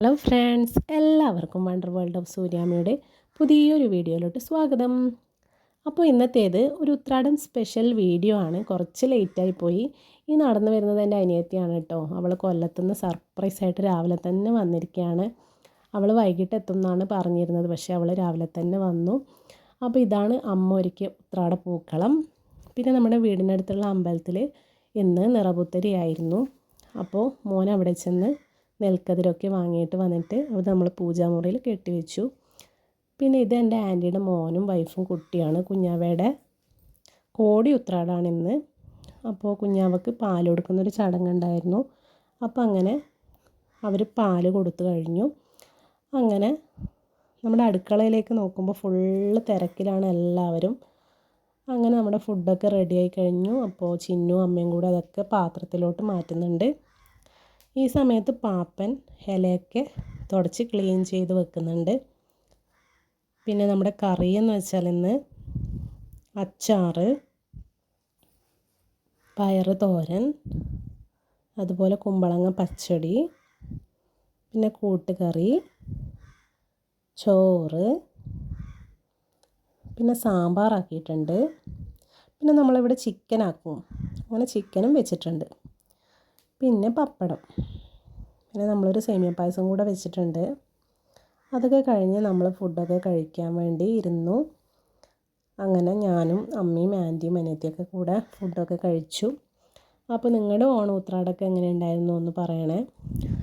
Hello friends, എല്ലാവർക്കും wonder world of സൂര്യാമ്മയുടെ പുതിയൊരു വീഡിയോയിലോട്ട് സ്വാഗതം. അപ്പോൾ ഇന്നത്തേത് ഒരു ഉത്രാടം സ്പെഷ്യൽ വീഡിയോ ആണ്. കുറച്ച് ലേറ്റായി പോയി. ഈ നടന്നു വരുന്നത് എൻ്റെ അനിയത്തിയാണ് കേട്ടോ. അവൾ കൊല്ലത്തുനിന്ന് സർപ്രൈസായിട്ട് രാവിലെ തന്നെ വന്നിരിക്കുകയാണ്. അവൾ വൈകിട്ട് എത്തും എന്നാണ് പറഞ്ഞിരുന്നത്, പക്ഷേ അവൾ രാവിലെ തന്നെ വന്നു. അപ്പോൾ ഇതാണ് അമ്മ ഒരുക്കിയ ഉത്രാട പൂക്കളം. പിന്നെ നമ്മുടെ വീടിനടുത്തുള്ള അമ്പലത്തിൽ ഇന്ന് നിറപുത്തരിയായിരുന്നു. അപ്പോൾ മോൻ അവിടെ ചെന്ന് നെൽക്കതിരൊക്കെ വാങ്ങിയിട്ട് വന്നിട്ട് അത് നമ്മൾ പൂജാമുറിയിൽ കെട്ടിവെച്ചു. പിന്നെ ഇത് എൻ്റെ ആൻറ്റിയുടെ മോനും വൈഫും കുട്ടിയാണ്. കുഞ്ഞാവയുടെ കോടി ഉത്രാടാണ് ഇന്ന്. അപ്പോൾ കുഞ്ഞാവക്ക് പാൽ കൊടുക്കുന്നൊരു ചടങ്ങുണ്ടായിരുന്നു. അപ്പോൾ അങ്ങനെ അവർ പാൽ കൊടുത്തു കഴിഞ്ഞു. അങ്ങനെ നമ്മുടെ അടുക്കളയിലേക്ക് നോക്കുമ്പോൾ ഫുള്ള് തിരക്കിലാണ് എല്ലാവരും. അങ്ങനെ നമ്മുടെ ഫുഡൊക്കെ റെഡിയായി കഴിഞ്ഞു. അപ്പോൾ ചിന്നും അമ്മയും കൂടെ അതൊക്കെ പാത്രത്തിലോട്ട് മാറ്റുന്നുണ്ട്. ഈ സമയത്ത് പാപ്പൻ ഇലയൊക്കെ തുടച്ച് ക്ലീൻ ചെയ്ത് വെക്കുന്നുണ്ട്. പിന്നെ നമ്മുടെ കറി എന്ന് വെച്ചാൽ ഇന്ന് അച്ചാറ്, പയറ് തോരൻ, അതുപോലെ കുമ്പളങ്ങ പച്ചടി, പിന്നെ കൂട്ടുകറി, ചോറ്, പിന്നെ സാമ്പാറാക്കിയിട്ടുണ്ട്. പിന്നെ നമ്മളിവിടെ ചിക്കൻ ആക്കും, അങ്ങനെ ചിക്കനും വെച്ചിട്ടുണ്ട്. പിന്നെ പപ്പടം, പിന്നെ നമ്മളൊരു സേമിയ പായസം കൂടെ വെച്ചിട്ടുണ്ട്. അതൊക്കെ കഴിഞ്ഞ് നമ്മൾ ഫുഡൊക്കെ കഴിക്കാൻ വേണ്ടി ഇരുന്നു. അങ്ങനെ ഞാനും അമ്മയും ആൻറ്റിയും അനിയത്തിയൊക്കെ കൂടെ ഫുഡൊക്കെ കഴിച്ചു. അപ്പോൾ നിങ്ങളുടെ ഉത്രാടമൊക്കെ എങ്ങനെ ഉണ്ടായിരുന്നു എന്ന് പറയണേ.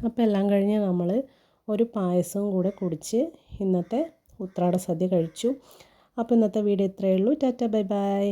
അപ്പോൾ എല്ലാം കഴിഞ്ഞ് നമ്മൾ ഒരു പായസവും കൂടെ കുടിച്ച് ഇന്നത്തെ ഉത്രാട സദ്യ കഴിച്ചു. അപ്പോൾ ഇന്നത്തെ വീഡിയോ ഇത്രയേ ഉള്ളൂ. Tata, bye bye.